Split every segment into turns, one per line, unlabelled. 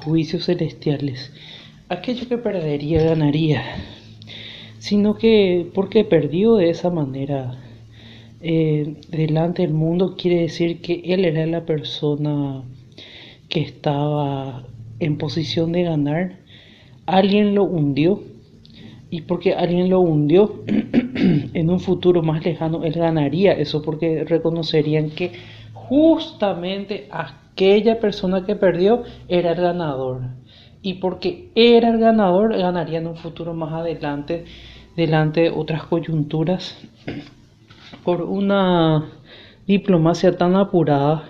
juicios celestiales. Aquello que perdería ganaría, sino que porque perdió de esa manera delante del mundo, quiere decir que él era la persona que estaba en posición de ganar. Alguien lo hundió, y porque alguien lo hundió, en un futuro más lejano él ganaría eso, porque reconocerían que justamente aquella persona que perdió era el ganador, y porque era el ganador ganaría en un futuro más adelante, delante de otras coyunturas, por una diplomacia tan apurada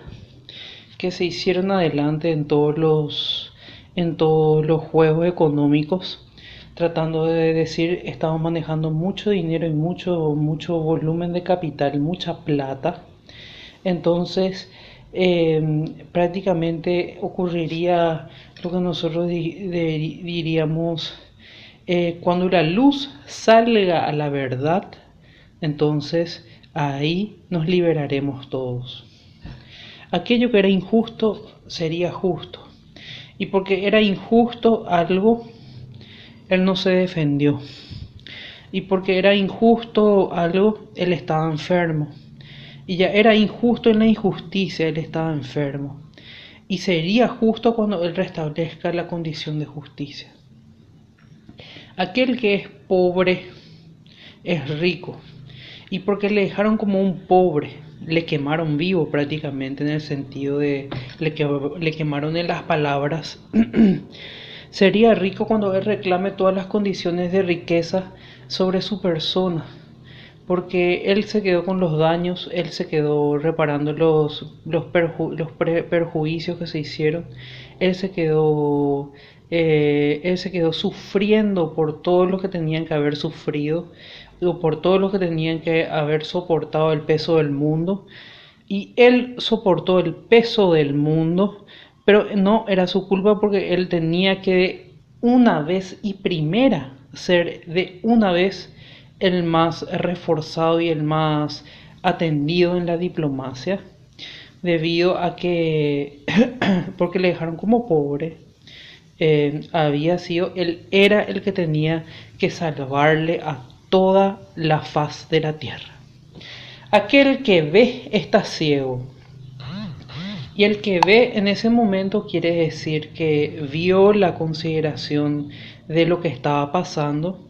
que se hicieron adelante en todos los juegos económicos, tratando de decir estamos manejando mucho dinero y mucho volumen de capital, mucha plata. Entonces prácticamente ocurriría lo que nosotros diríamos, cuando la luz salga a la verdad, entonces ahí nos liberaremos todos. Aquello que era injusto sería justo. Y porque era injusto algo, él no se defendió. Y porque era injusto algo, él estaba enfermo. Y ya era injusto en la injusticia, él estaba enfermo. Y sería justo cuando él restablezca la condición de justicia. Aquel que es pobre es rico. Y porque le dejaron como un pobre, le quemaron vivo prácticamente, en el sentido de le quemaron en las palabras. Sería rico cuando él reclame todas las condiciones de riqueza sobre su persona, porque él se quedó con los daños, él se quedó reparando perjuicios que se hicieron, él se quedó sufriendo por todo lo que tenían que haber sufrido, o por todo lo que tenían que haber soportado el peso del mundo, y él soportó el peso del mundo, pero no era su culpa, porque él tenía que una vez y primera ser de una vez el más reforzado y el más atendido en la diplomacia, debido a que porque le dejaron como pobre. Él era el que tenía que salvarle a toda la faz de la tierra. Aquel que ve está ciego, y el que ve en ese momento quiere decir que vio la consideración de lo que estaba pasando,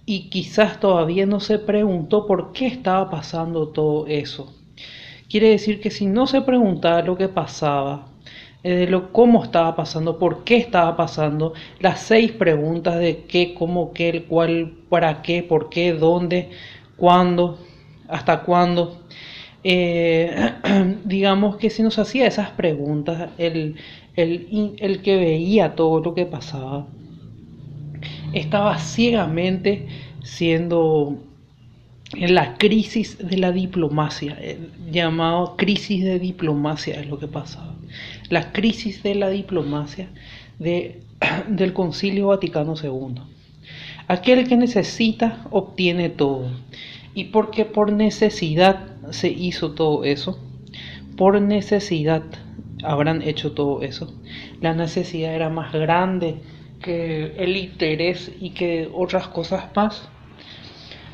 y quizás todavía no se preguntó por qué estaba pasando todo eso. Quiere decir que si no se preguntaba lo que pasaba, cómo estaba pasando, por qué estaba pasando, las 6 preguntas de qué, cómo, qué, el cuál, para qué, por qué, dónde, cuándo, hasta cuándo. Digamos que si nos hacía esas preguntas, el que veía todo lo que pasaba estaba ciegamente siendo en la crisis de la diplomacia, llamado crisis de diplomacia es lo que pasaba. La crisis de la diplomacia del Concilio Vaticano II. Aquel que necesita obtiene todo. Y porque por necesidad se hizo todo eso, por necesidad habrán hecho todo eso. La necesidad era más grande que el interés y que otras cosas más.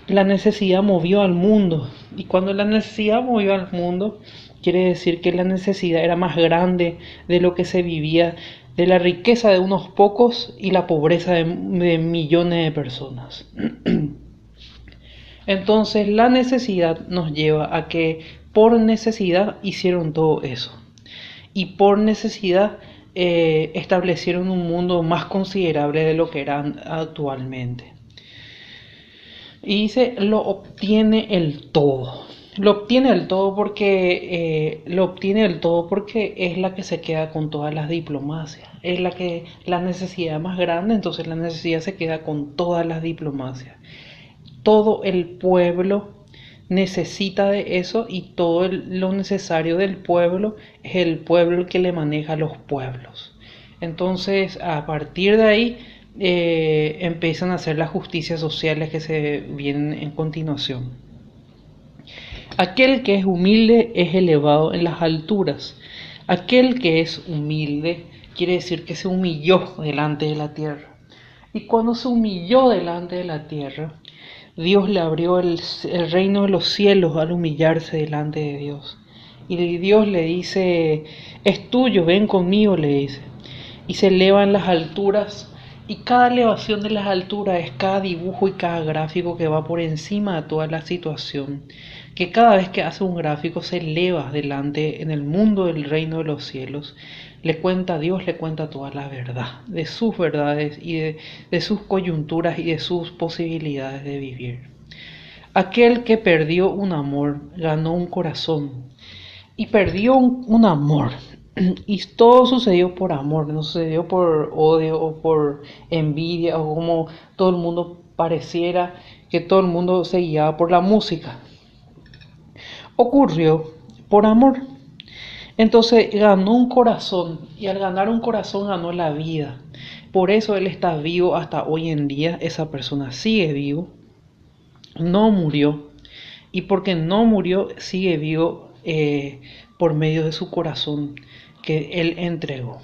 La necesidad movió al mundo, y cuando la necesidad movió al mundo, quiere decir que la necesidad era más grande de lo que se vivía, de la riqueza de unos pocos y la pobreza de millones de personas. Entonces la necesidad nos lleva a que por necesidad hicieron todo eso, y por necesidad establecieron un mundo más considerable de lo que eran actualmente. Y dice, lo obtiene el todo. Lo obtiene el todo porque es la que se queda con todas las diplomacias. Es la necesidad más grande, entonces la necesidad se queda con todas las diplomacias. Todo el pueblo necesita de eso, y todo lo necesario del pueblo es el pueblo el que le maneja a los pueblos. Entonces, a partir de ahí empiezan a hacer las justicias sociales que se vienen en continuación. Aquel que es humilde es elevado en las alturas. Aquel que es humilde quiere decir que se humilló delante de la tierra. Y cuando se humilló delante de la tierra, Dios le abrió el reino de los cielos al humillarse delante de Dios. Y Dios le dice, es tuyo, ven conmigo, le dice. Y se eleva en las alturas, y cada elevación de las alturas es cada dibujo y cada gráfico que va por encima de toda la situación. Que cada vez que hace un gráfico se eleva delante en el mundo del reino de los cielos. Le cuenta a Dios, le cuenta toda la verdad, de sus verdades y de sus coyunturas y de sus posibilidades de vivir. Aquel que perdió un amor, ganó un corazón. Y perdió un amor. Y todo sucedió por amor, no sucedió por odio o por envidia o como todo el mundo pareciera que todo el mundo se guiaba por la música. Ocurrió por amor. Entonces ganó un corazón y al ganar un corazón ganó la vida. Por eso él está vivo hasta hoy en día, esa persona sigue vivo, no murió y porque no murió sigue vivo por medio de su corazón que él entregó.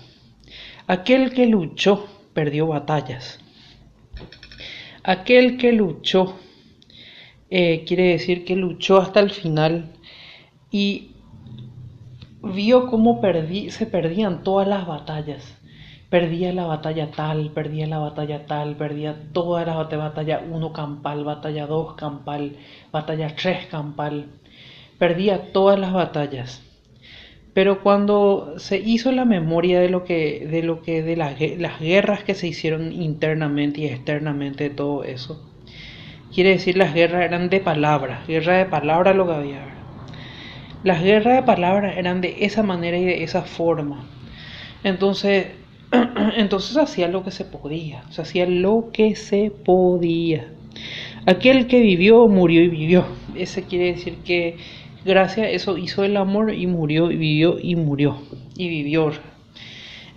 Aquel que luchó perdió batallas. Aquel que luchó quiere decir que luchó hasta el final y vio cómo se perdían todas las batallas. Perdía la batalla tal, perdía la batalla tal, perdía todas las batallas, batalla 1 campal, batalla 2 campal, batalla 3 campal. Perdía todas las batallas. Pero cuando se hizo la memoria de las guerras que se hicieron internamente y externamente, de todo eso, quiere decir las guerras eran de palabras, guerra de palabras lo que había. Las guerras de palabras eran de esa manera y de esa forma. Entonces se hacía lo que se podía, se hacía lo que se podía. Aquel que vivió, murió y vivió. Ese quiere decir que gracias a eso hizo el amor y murió y vivió y murió y vivió.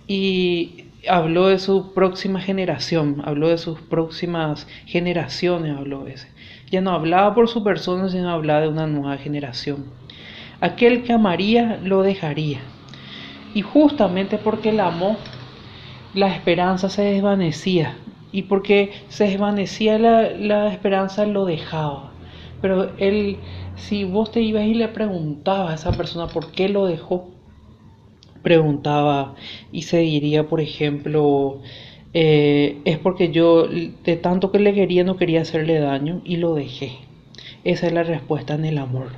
Y habló de su próxima generación, habló de sus próximas generaciones, habló de ese. Ya no hablaba por su persona, sino hablaba de una nueva generación. Aquel que amaría, lo dejaría. Y justamente porque él amó, la esperanza se desvanecía. Y porque se desvanecía la esperanza, lo dejaba. Pero él, si vos te ibas y le preguntabas a esa persona por qué lo dejó, preguntaba y se diría, por ejemplo, es porque yo de tanto que le quería no quería hacerle daño y lo dejé. Esa es la respuesta en el amor.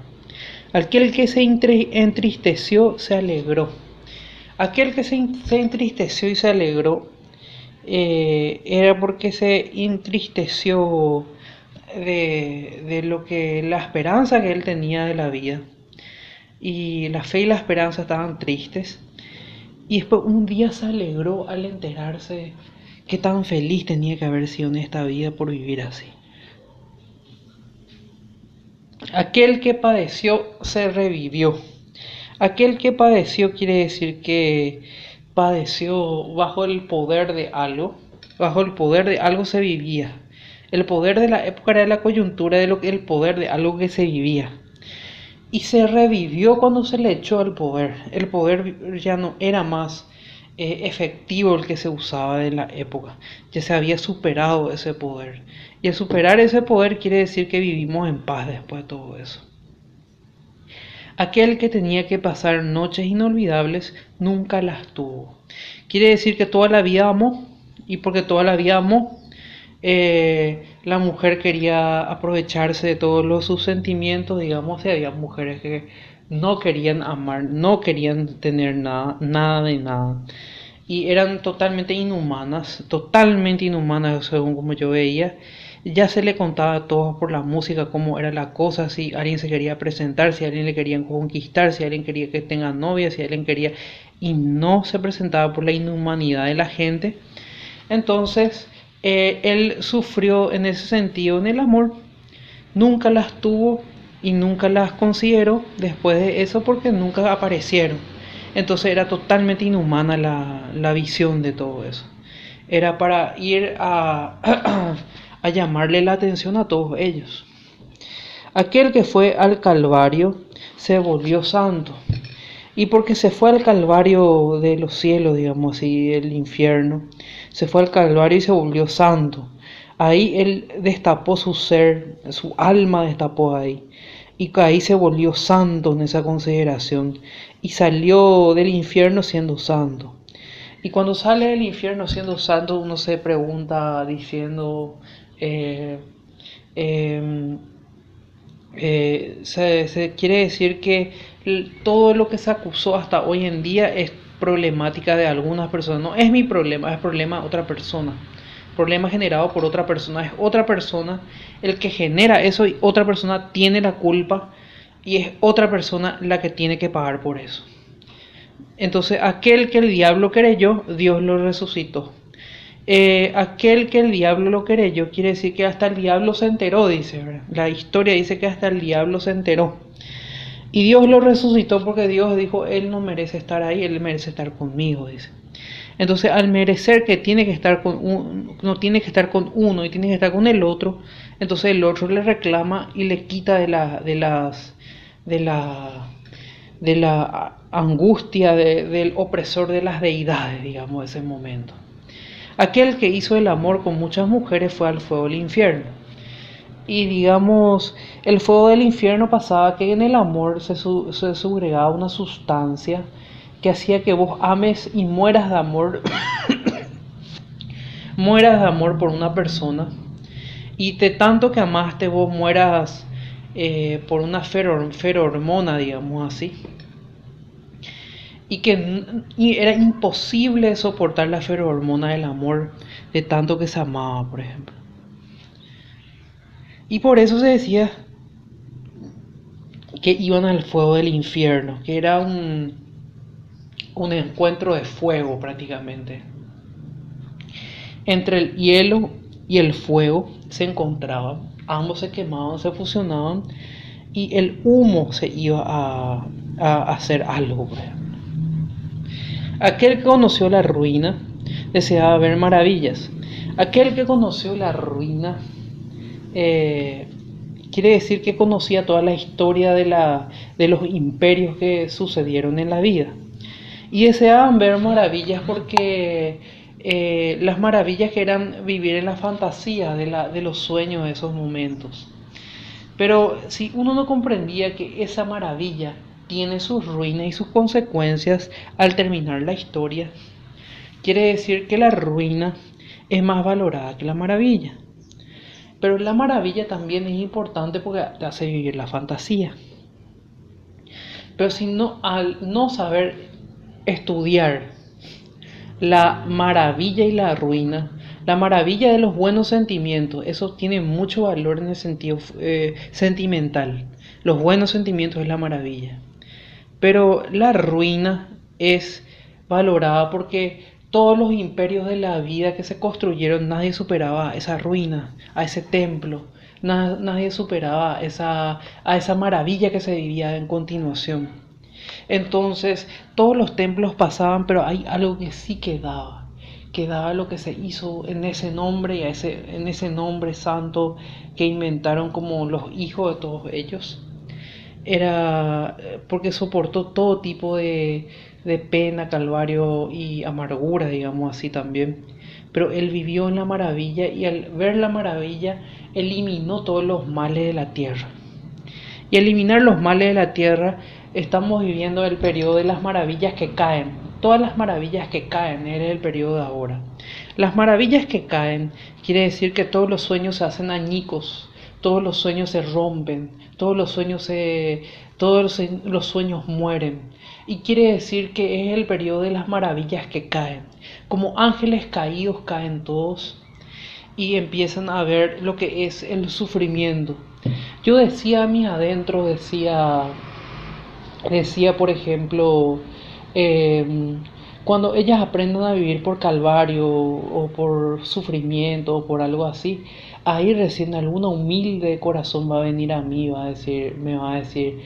Aquel que se entristeció se alegró. Aquel que se entristeció y se alegró era porque se entristeció de lo que la esperanza que él tenía de la vida. Y la fe y la esperanza estaban tristes. Y después un día se alegró al enterarse qué tan feliz tenía que haber sido en esta vida por vivir así. Aquel que padeció se revivió. Aquel que padeció quiere decir que padeció bajo el poder de algo. Bajo el poder de algo se vivía. El poder de la época era la coyuntura de el poder de algo que se vivía. Y se revivió cuando se le echó el poder. El poder ya no era más efectivo el que se usaba de la época. Ya se había superado ese poder. Y al superar ese poder quiere decir que vivimos en paz después de todo eso. Aquel que tenía que pasar noches inolvidables nunca las tuvo. Quiere decir que toda la vida amó. Y porque toda la vida amó, la mujer quería aprovecharse de todos sus sentimientos, digamos, y había mujeres que no querían amar, no querían tener nada de nada. Y eran totalmente inhumanas según como yo veía. Ya se le contaba a todos por la música cómo era la cosa, si alguien se quería presentar, si alguien le quería conquistar, si alguien quería que tenga novia, si alguien quería... Y no se presentaba por la inhumanidad de la gente. Entonces, él sufrió en ese sentido en el amor. Nunca las tuvo y nunca las consideró después de eso porque nunca aparecieron. Entonces era totalmente inhumana la visión de todo eso. Era para ir a llamarle la atención a todos ellos. Aquel que fue al Calvario se volvió santo. Y porque se fue al Calvario de los cielos, digamos así, el infierno, se fue al Calvario y se volvió santo. Ahí él destapó su ser, su alma destapó ahí. Y ahí se volvió santo en esa consideración. Y salió del infierno siendo santo. Y cuando sale del infierno siendo santo, uno se pregunta diciendo, eh, eh, se quiere decir que todo lo que se acusó hasta hoy en día es problemática de algunas personas. No es mi problema, es problema de otra persona. Problema generado por otra persona, es otra persona el que genera eso y otra persona tiene la culpa y es otra persona la que tiene que pagar por eso. Entonces, aquel que el diablo creyó, Dios lo resucitó. Aquel que el diablo lo creyó, quiere decir que hasta el diablo se enteró, dice, ¿verdad? La historia dice que hasta el diablo se enteró. Y Dios lo resucitó porque Dios dijo, él no merece estar ahí, él merece estar conmigo, dice. Entonces, al merecer que tiene que estar con no tiene que estar con uno y tiene que estar con el otro, entonces el otro le reclama y le quita de la angustia del opresor de las deidades, digamos, de ese momento. Aquel que hizo el amor con muchas mujeres fue al fuego del infierno. Y digamos, el fuego del infierno pasaba que en el amor se segregaba una sustancia que hacía que vos ames y mueras de amor, mueras de amor por una persona. Y de tanto que amaste vos mueras por una ferormona, digamos así. Y era imposible soportar la ferormona del amor de tanto que se amaba, por ejemplo. Y por eso se decía que iban al fuego del infierno, que era un encuentro de fuego prácticamente. Entre el hielo y el fuego se encontraban, ambos se quemaban, se fusionaban y el humo se iba a hacer algo, por ejemplo. Aquel que conoció la ruina deseaba ver maravillas. Aquel que conoció la ruina quiere decir que conocía toda la historia de los imperios que sucedieron en la vida. Y deseaban ver maravillas porque las maravillas que eran vivir en la fantasía de los sueños de esos momentos. Pero si uno no comprendía que esa maravilla tiene sus ruinas y sus consecuencias al terminar la historia, quiere decir que la ruina es más valorada que la maravilla. Pero la maravilla también es importante porque te hace vivir la fantasía. Pero si no, al no saber estudiar la maravilla y la ruina, la maravilla de los buenos sentimientos, eso tiene mucho valor en el sentido sentimental. Los buenos sentimientos es la maravilla. Pero la ruina es valorada porque todos los imperios de la vida que se construyeron, nadie superaba esa ruina, a ese templo, nadie superaba a esa maravilla que se vivía en continuación. Entonces, todos los templos pasaban, pero hay algo que sí quedaba lo que se hizo en ese nombre y en ese nombre santo que inventaron como los hijos de todos ellos. Era porque soportó todo tipo de pena, calvario y amargura, digamos así también. Pero él vivió en la maravilla y al ver la maravilla eliminó todos los males de la tierra. Y eliminar los males de la tierra, estamos viviendo el periodo de las maravillas que caen. Todas las maravillas que caen, es el periodo de ahora. Las maravillas que caen quiere decir que todos los sueños se hacen añicos, todos los sueños se rompen, todos los sueños mueren. Y quiere decir que es el periodo de las maravillas que caen. Como ángeles caídos caen todos y empiezan a ver lo que es el sufrimiento. Yo decía a mis adentros, decía por ejemplo, cuando ellas aprendan a vivir por calvario o por sufrimiento o por algo así, ahí recién alguna humilde corazón va a venir a mí, me va a decir,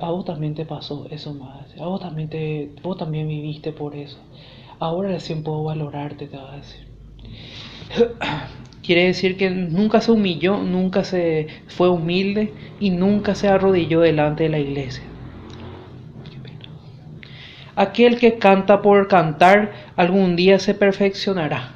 a vos también te pasó eso, a vos también viviste por eso. Ahora recién puedo valorarte, te va a decir. Quiere decir que nunca se humilló, nunca se fue humilde y nunca se arrodilló delante de la iglesia. Aquel que canta por cantar, algún día se perfeccionará.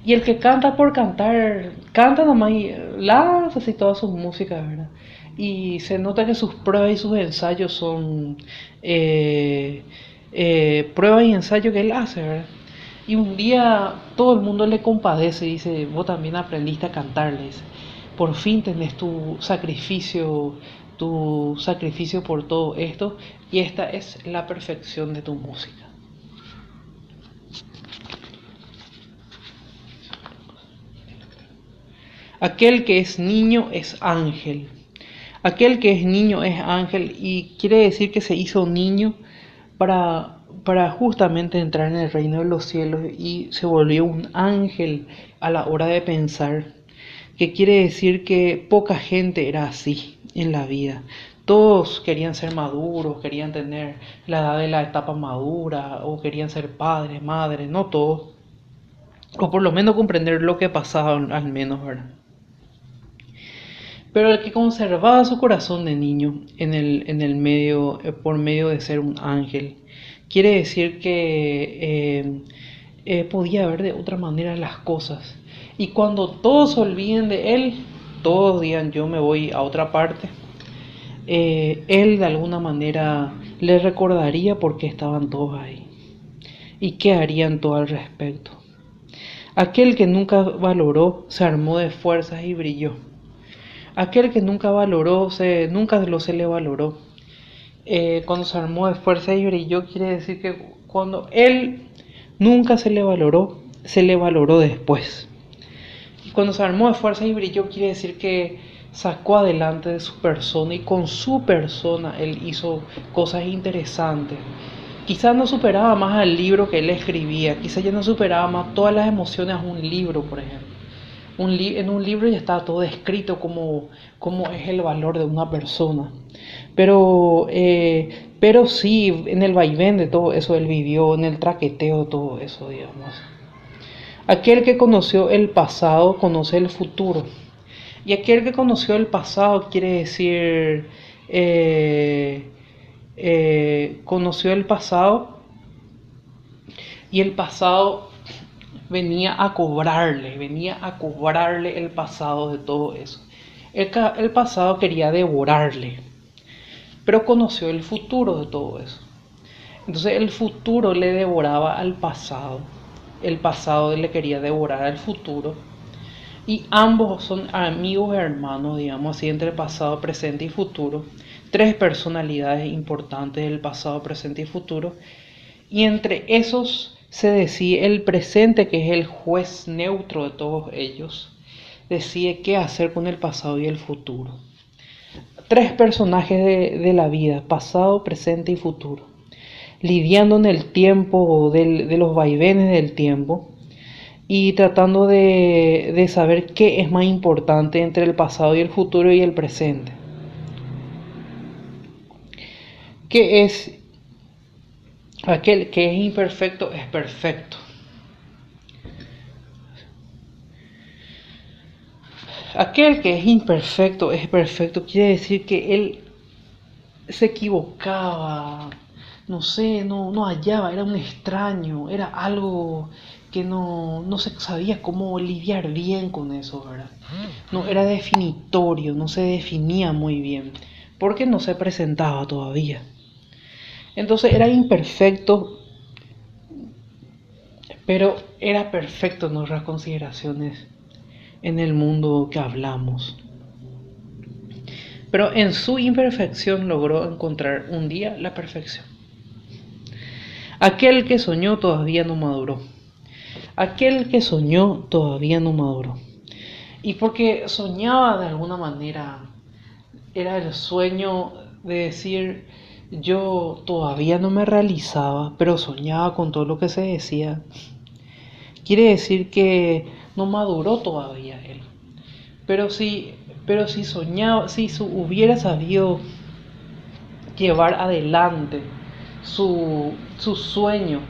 Y el que canta por cantar, canta nomás y lanza así toda su música, ¿verdad? Y se nota que sus pruebas y sus ensayos son eh, pruebas y ensayos que él hace, ¿verdad? Y un día todo el mundo le compadece y dice, vos también aprendiste a cantar, le dice. Por fin tenés tu sacrificio por todo esto, y esta es la perfección de tu música. Aquel que es niño es ángel. Aquel que es niño es ángel, y quiere decir que se hizo niño para justamente entrar en el reino de los cielos, y se volvió un ángel a la hora de pensar. Que quiere decir que poca gente era así en la vida. Todos querían ser maduros, querían tener la edad de la etapa madura, o querían ser padres, madres, no todos. O por lo menos comprender lo que pasaba, al menos, ¿verdad? Pero el que conservaba su corazón de niño en el medio, por medio de ser un ángel, quiere decir que podía ver de otra manera las cosas. Y cuando todos se olviden de él, todos digan yo me voy a otra parte, él de alguna manera le recordaría por qué estaban todos ahí y qué harían todo al respecto. Aquel que nunca valoró se armó de fuerzas y brilló. Aquel que nunca valoró, nunca se le valoró. Cuando se armó de fuerza y brilló, quiere decir que cuando él nunca se le valoró después. Y cuando se armó de fuerza y brilló, quiere decir que sacó adelante de su persona, y con su persona él hizo cosas interesantes. Quizás no superaba más al libro que él escribía, quizás ya no superaba más todas las emociones a un libro, por ejemplo. En un libro ya está todo escrito como es el valor de una persona. Pero sí, en el vaivén de todo eso él vivió, en el traqueteo de todo eso, digamos. Aquel que conoció el pasado conoce el futuro. Y aquel que conoció el pasado quiere decir, conoció el pasado, y el pasado venía a cobrarle el pasado de todo eso. El pasado quería devorarle, pero conoció el futuro de todo eso. Entonces el futuro le devoraba al pasado, el pasado le quería devorar al futuro, y ambos son amigos hermanos, digamos así, entre pasado, presente y futuro. Tres personalidades importantes del pasado, presente y futuro, y entre esos se decide el presente, que es el juez neutro de todos ellos, decide qué hacer con el pasado y el futuro. Tres personajes de la vida, pasado, presente y futuro, lidiando en el tiempo de los vaivenes del tiempo, y tratando de saber qué es más importante entre el pasado y el futuro y el presente. ¿Qué es aquel que es imperfecto? Es perfecto. Aquel que es imperfecto es perfecto, quiere decir que él se equivocaba, no sé, no hallaba, era un extraño, era algo que no se sabía cómo lidiar bien con eso, ¿verdad? No era definitorio, no se definía muy bien, porque no se presentaba todavía. Entonces era imperfecto, pero era perfecto en nuestras consideraciones en el mundo que hablamos. Pero en su imperfección logró encontrar un día la perfección. Aquel que soñó todavía no maduró. Aquel que soñó todavía no maduró. Y porque soñaba de alguna manera, era el sueño de decir, yo todavía no me realizaba, pero soñaba con todo lo que se decía. Quiere decir que no maduró todavía él. Pero si soñaba, si hubiera sabido llevar adelante su sueño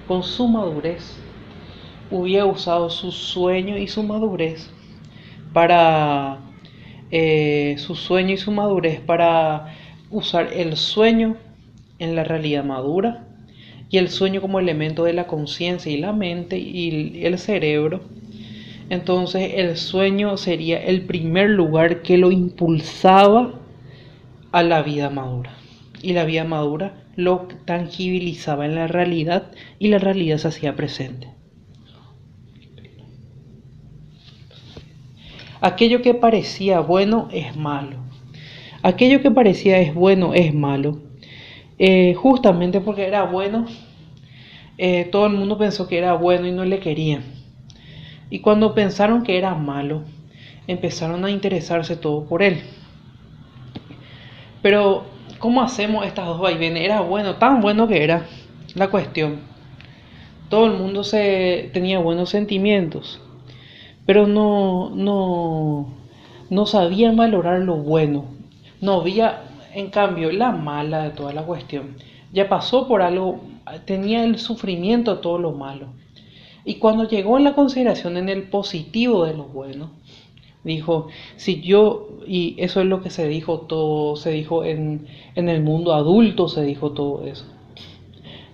con su madurez, hubiera usado su sueño y su madurez para usar el sueño en la realidad madura, y el sueño como elemento de la conciencia y la mente y el cerebro, entonces el sueño sería el primer lugar que lo impulsaba a la vida madura. Y la vida madura lo tangibilizaba en la realidad y la realidad se hacía presente. Aquello que parecía bueno es malo. Aquello que parecía es bueno es malo. Justamente porque era bueno, todo el mundo pensó que era bueno y no le querían. Y cuando pensaron que era malo, empezaron a interesarse todo por él. Pero, ¿cómo hacemos estas dos vaivenes? Era bueno, tan bueno que era la cuestión. Todo el mundo tenía buenos sentimientos, pero no sabían valorar lo bueno. No había, en cambio, la mala de toda la cuestión. Ya pasó por algo, tenía el sufrimiento de todo lo malo. Y cuando llegó en la consideración en el positivo de lo bueno, dijo, si yo, y eso es lo que se dijo todo, se dijo en el mundo adulto, se dijo todo eso.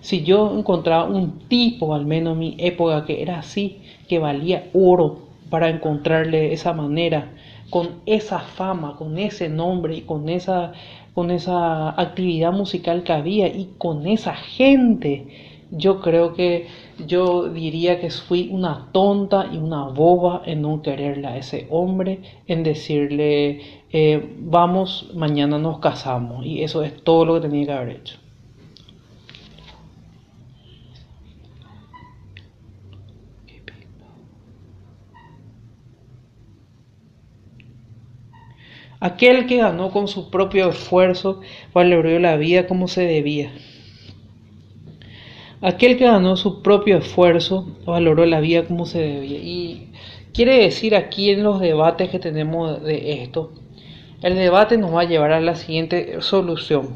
Si yo encontraba un tipo, al menos en mi época, que era así, que valía oro para encontrarle esa manera, con esa fama, con ese nombre y con esa actividad musical que había y con esa gente, yo creo que yo diría que fui una tonta y una boba en no quererle a ese hombre, en decirle, vamos, mañana nos casamos. Y eso es todo lo que tenía que haber hecho. Aquel que ganó con su propio esfuerzo valoró la vida como se debía. Aquel que ganó su propio esfuerzo valoró la vida como se debía. Y quiere decir aquí en los debates que tenemos de esto, el debate nos va a llevar a la siguiente solución.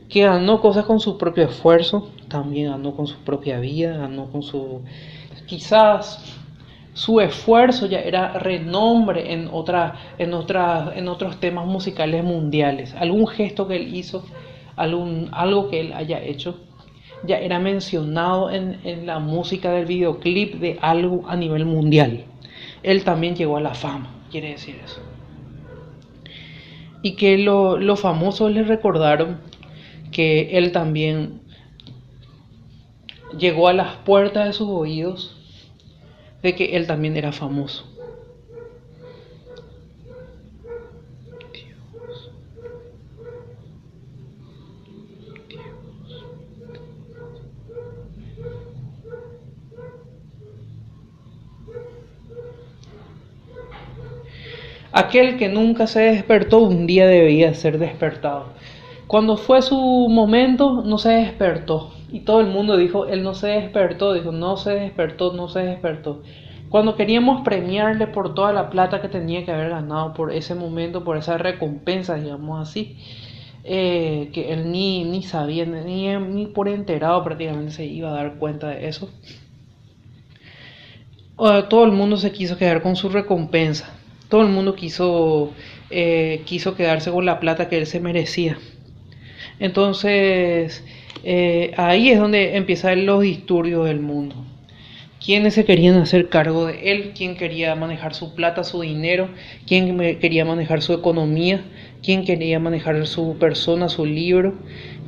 Que ganó cosas con su propio esfuerzo, también ganó con su propia vida, ganó con su... Quizás su esfuerzo ya era renombre en otros temas musicales mundiales. Algún gesto que él hizo, algo que él haya hecho, ya era mencionado en la música del videoclip de algo a nivel mundial. Él también llegó a la fama, quiere decir eso. Y que los famosos le recordaron que él también llegó a las puertas de sus oídos de que él también era famoso. Aquel que nunca se despertó un día debía ser despertado. Cuando fue su momento no se despertó y todo el mundo dijo, él no se despertó, dijo, no se despertó, no se despertó. Cuando queríamos premiarle por toda la plata que tenía que haber ganado por ese momento, por esa recompensa, digamos así, que él ni sabía, ni por enterado prácticamente se iba a dar cuenta de eso. Todo el mundo se quiso quedar con su recompensa. Todo el mundo quiso quedarse con la plata que él se merecía. Entonces, ahí es donde empiezan los disturbios del mundo. ¿Quiénes se querían hacer cargo de él? ¿Quién quería manejar su plata, su dinero? ¿Quién quería manejar su economía? ¿Quién quería manejar su persona, su libro?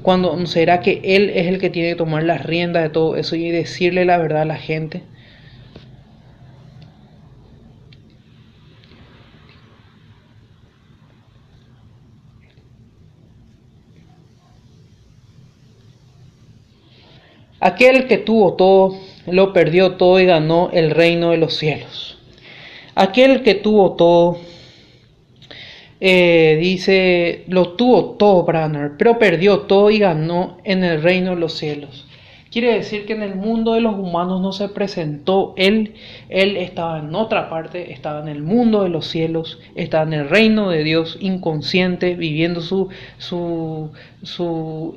¿Cuándo será que él es el que tiene que tomar las riendas de todo eso y decirle la verdad a la gente? Aquel que tuvo todo, lo perdió todo y ganó el reino de los cielos. Aquel que tuvo todo, dice, lo tuvo todo para ganar, pero perdió todo y ganó en el reino de los cielos. Quiere decir que en el mundo de los humanos no se presentó él estaba en otra parte, estaba en el mundo de los cielos, estaba en el reino de Dios inconsciente, viviendo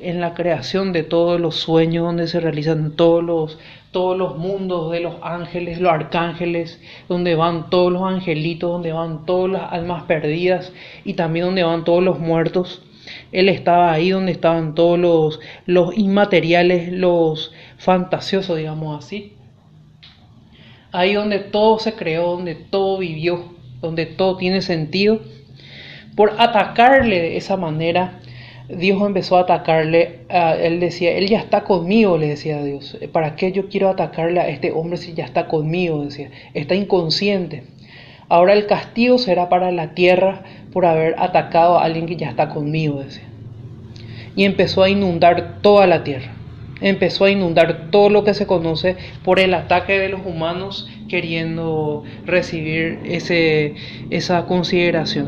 en la creación de todos los sueños donde se realizan todos los mundos de los ángeles, los arcángeles, donde van todos los angelitos, donde van todas las almas perdidas y también donde van todos los muertos. Él estaba ahí donde estaban todos los inmateriales, los fantasiosos, digamos así. Ahí donde todo se creó, donde todo vivió, donde todo tiene sentido. Por atacarle de esa manera, Dios empezó a atacarle. Él decía, él ya está conmigo, le decía a Dios. ¿Para qué yo quiero atacarle a este hombre si ya está conmigo? Decía, está inconsciente. Ahora el castigo será para la tierra por haber atacado a alguien que ya está conmigo, decía. Y empezó a inundar toda la tierra. Empezó a inundar todo lo que se conoce por el ataque de los humanos queriendo recibir esa consideración.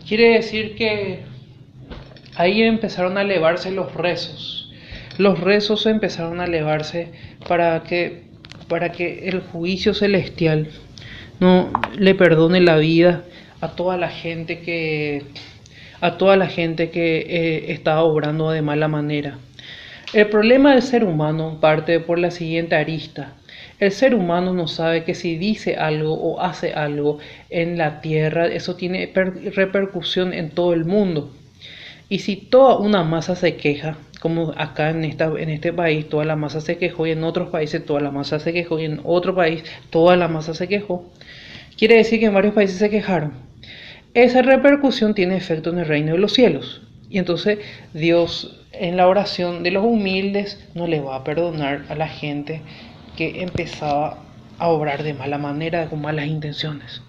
Quiere decir que ahí empezaron a elevarse los rezos. Los rezos empezaron a elevarse para que el juicio celestial no le perdone la vida a toda la gente que estaba obrando de mala manera. El problema del ser humano parte por la siguiente arista. El ser humano no sabe que si dice algo o hace algo en la tierra, eso tiene repercusión en todo el mundo. Y si toda una masa se queja, como acá en este país toda la masa se quejó, y en otros países toda la masa se quejó, y en otro país toda la masa se quejó, quiere decir que en varios países se quejaron. Esa repercusión tiene efecto en el reino de los cielos. Y entonces Dios, en la oración de los humildes, no le va a perdonar a la gente que empezaba a obrar de mala manera, con malas intenciones.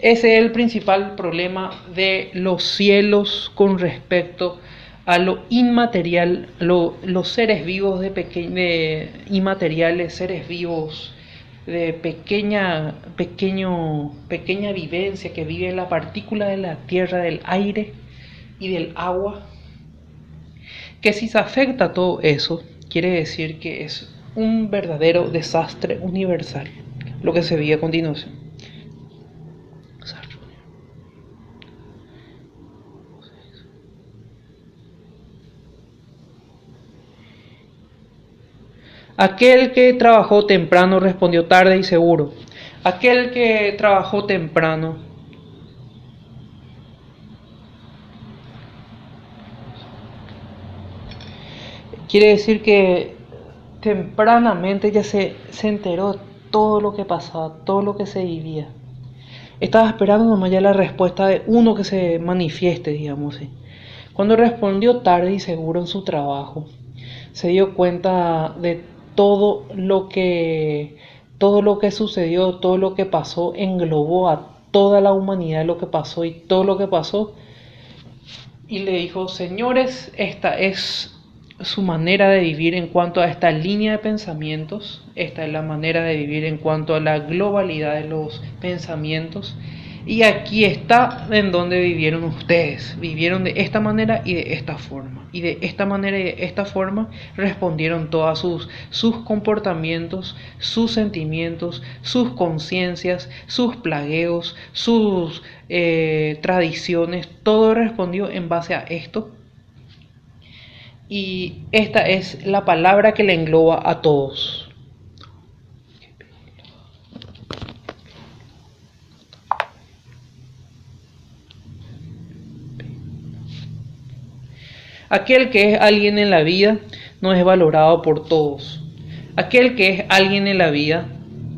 Ese es el principal problema de los cielos con respecto a lo inmaterial, los seres vivos de inmateriales, seres vivos de pequeña vivencia que vive en la partícula de la tierra, del aire y del agua, que si se afecta a todo eso, quiere decir que es un verdadero desastre universal, lo que se ve a continuación. Aquel que trabajó temprano respondió tarde y seguro. Aquel que trabajó temprano quiere decir que tempranamente ya se enteró todo lo que pasaba, todo lo que se vivía. Estaba esperando nomás ya la respuesta de uno que se manifieste, digamos así. Cuando respondió tarde y seguro en su trabajo, se dio cuenta de todo lo que sucedió, todo lo que pasó, englobó a toda la humanidad lo que pasó y todo lo que pasó, y le dijo: señores, esta es su manera de vivir en cuanto a esta línea de pensamientos, esta es la manera de vivir en cuanto a la globalidad de los pensamientos, y aquí está en donde vivieron ustedes. Vivieron de esta manera y de esta forma, y de esta manera y de esta forma respondieron todos sus comportamientos, sus sentimientos, sus conciencias, sus plagueos, sus tradiciones. Todo respondió en base a esto. Y esta es la palabra que le engloba a todos. Aquel que es alguien en la vida no es valorado por todos. Aquel que es alguien en la vida,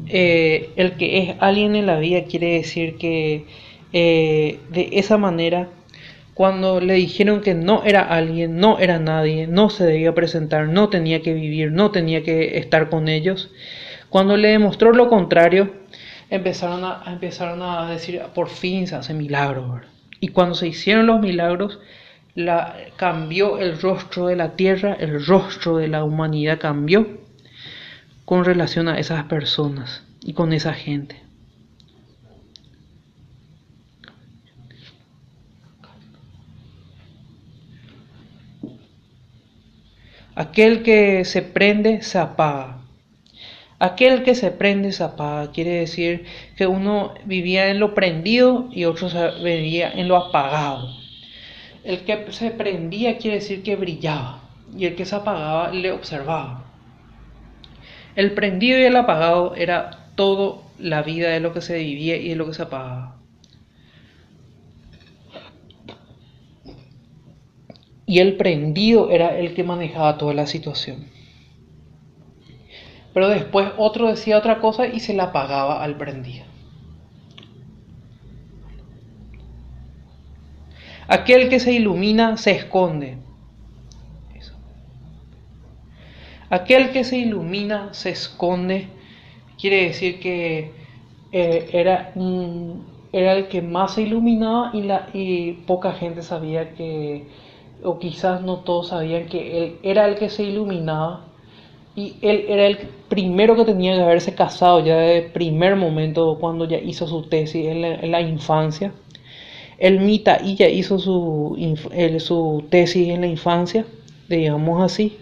el que es alguien en la vida quiere decir que de esa manera, cuando le dijeron que no era alguien, no era nadie, no se debía presentar, no tenía que vivir, no tenía que estar con ellos, cuando le demostró lo contrario, empezaron a decir: por fin se hace milagro, ¿verdad? Y cuando se hicieron los milagros, cambió el rostro de la tierra, el rostro de la humanidad cambió con relación a esas personas y con esa gente. Aquel que se prende se apaga. Aquel que se prende se apaga. Quiere decir que uno vivía en lo prendido y otro vivía en lo apagado. El que se prendía quiere decir que brillaba y el que se apagaba le observaba. El prendido y el apagado era todo la vida de lo que se vivía y de lo que se apagaba. Y el prendido era el que manejaba toda la situación. Pero después otro decía otra cosa y se la apagaba al prendido. Aquel que se ilumina se esconde. Eso. Aquel que se ilumina se esconde. Quiere decir que era el que más se iluminaba y poca gente sabía que, o quizás no todos sabían que él era el que se iluminaba. Y él era el primero que tenía que haberse casado ya de primer momento cuando ya hizo su tesis en la infancia. El Mita y ya hizo su tesis en la infancia, digamos así.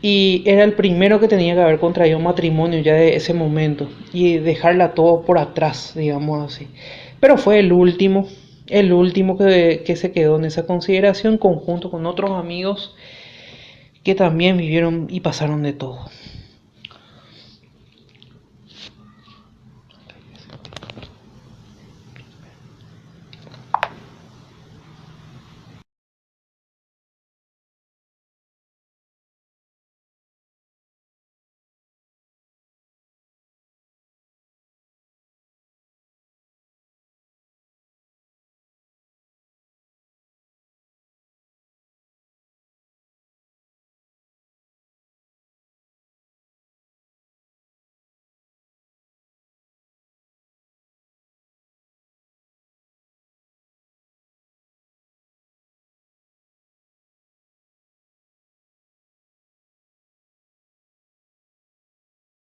Y era el primero que tenía que haber contraído matrimonio ya de ese momento y dejarla todo por atrás, digamos así. Pero fue el último que se quedó en esa consideración, conjunto con otros amigos que también vivieron y pasaron de todo.